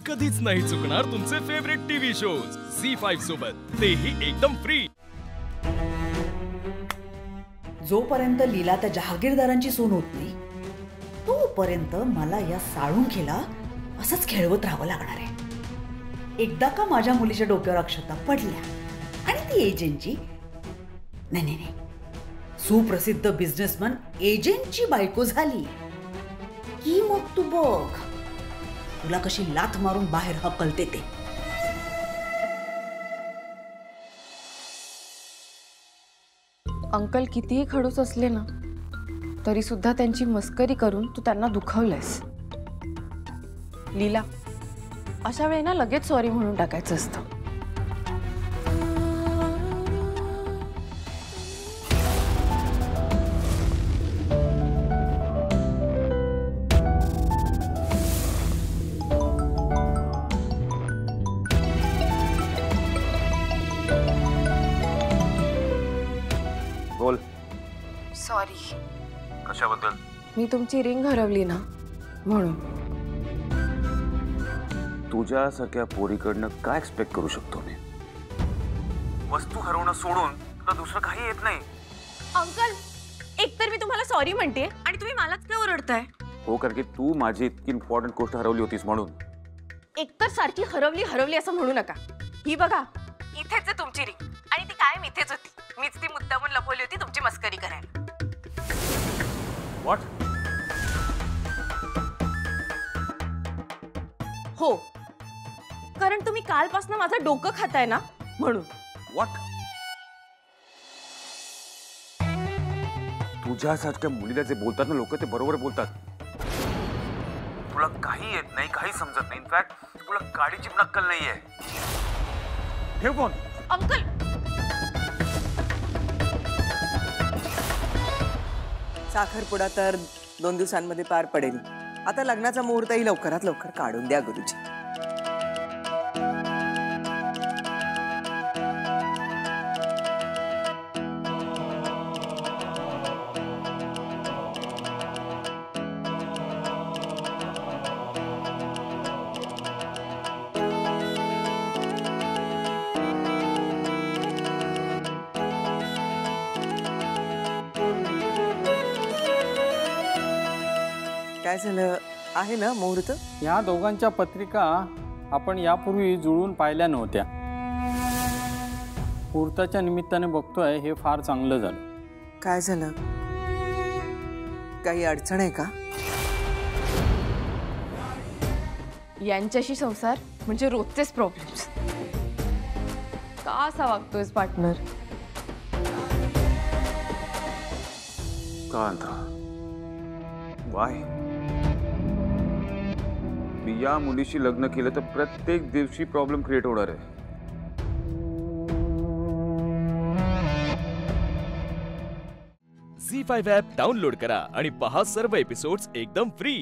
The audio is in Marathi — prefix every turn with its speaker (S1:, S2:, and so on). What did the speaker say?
S1: कधीच नाही चुकणार तुमचे फेवरेट टीव्ही शोज झी5 सोबत, तेही एकदम फ्री।
S2: जोपर्यंत लीला त्या जहागीरदारांची सून होत नाही तोपर्यंत मला या साळुंखेला असंच खेळवत राहावं लागणार आहे। एकदा का माझ्या मुलीच्या डोक्यावर अक्षता पडल्या आणि ती एजंटची नाही सुप्रसिद्ध बिझनेसमॅन एजंटची बायको झाली की मग तू बघ तुला कशी लाथ मारून बाहेर हकलते ते।
S3: अंकल कितीही खडूस असले ना तरी सुद्धा त्यांची मस्करी करून तू त्यांना दुखावलंस। लीला, अशा वेळी ना लगेच सॉरी म्हणून टाकायचं असतं।
S4: बोल।
S3: सॉरी।
S4: कशाबद्दल?
S3: मी तुमची रिंग हरवली ना म्हणून।
S4: तुझ्यासारख्या पोरीकडनं काय एक्सपेक्ट करू शकतो मी? वस्तू हरवणं सोडून तुला दुसरं काही येत नाही।
S3: अंकल, एकतर मी तुम्हाला सॉरी म्हणते आणि तुम्ही मलाच का ओरडताय?
S4: हो, कारण की तू माझी इतकी इम्पॉर्टंट गोष्ट हरवली होतीस म्हणून।
S3: एकतर सारखी हरवली असं म्हणू नका। ही बघा, इथेच आहे तुमची रिंग आणि ती कायम इथेच होती। मीच ती मुद्दामून लपवली होती तुमची मस्करी करायला।
S4: व्हॉट?
S3: हो, कारण तुम्ही कालपासून माझं डोकं खाताय ना म्हणून।
S4: व्हॉट? तुझ्यासारख्या मुलीला जे बोलतात ना लोक, ते बरोबर बोलतात। तुला काही येत नाही, काही समजत नाही। इनफॅक्ट तुला गाडीची पण अक्कल नाहीये। हे कोण?
S3: अंकल,
S5: साखरपुडा तर 2 दिवसांमध्ये पार पडेल। आता लग्नाचा मुहूर्तही लवकरात लवकर काढून द्या गुरुजी। काय झालं आहे ना मुहूर्त?
S6: या दोघांच्या पत्रिका आपण यापूर्वी जुळून पाहिल्या नव्हत्या। मुहूर्ताच्या निमित्ताने बघतोय, हे फार चांगलं झालं।
S5: काय झालं? काही अडचण आहे का?
S3: यांच्याशी संसार म्हणजे रोजचेच प्रॉब्लेम्स। का असा वागतोयस पार्टनर?
S4: कांता, वाय? मी या मुलीशी लग्न केलं तर प्रत्येक दिवशी प्रॉब्लेम क्रिएट होणार आहे।
S1: झी5 ॲप डाउनलोड करा आणि पहा सर्व एपिसोड्स एकदम फ्री।